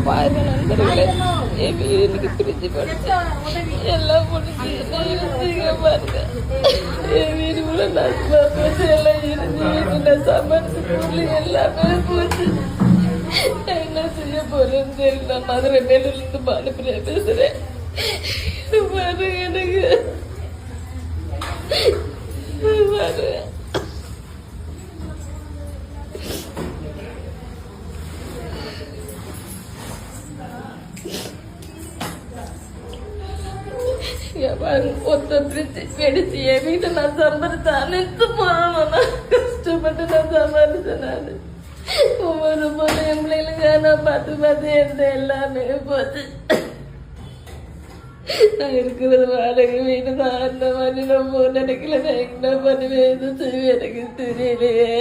பாருங்க நண்பர்களே, என் வீடு எனக்கு பிரிஞ்சு போடுச்சு, எல்லாம் முடிஞ்சு பாருங்க. என் வீடு கூட நாசமா போச்சு, எல்லாம் இருந்து வீட்டுல சமைச்சு பொருள் எல்லாமே போச்சு. என்ன செய்ய போறேன்னு தெரியல. நான் மதுரை மேலிருந்து பாலுப்பிரியா பேசுறேன். பாருங்க எனக்கு பாருங்க. ஒத்த பிரிச்சு வெடிச்சு என் வீட்டை நான் சம்பாதிச்சேன். அனைத்து போறோம் கஷ்டப்பட்டு நான் சம்பாதிச்சேன். நான் ஒவ்வொரு பொண்ணு என் பிள்ளைகளுக்காக நான் பார்த்து இருந்தேன். எல்லாமே போச்சு. நான் இருக்கிறது வாடகை வீடு தான். அந்த மாதிரி நான் நினைக்கல. நான் என்ன பண்ணுவேன், எதுவும் செய்வேன் எனக்கு தெரியலையே.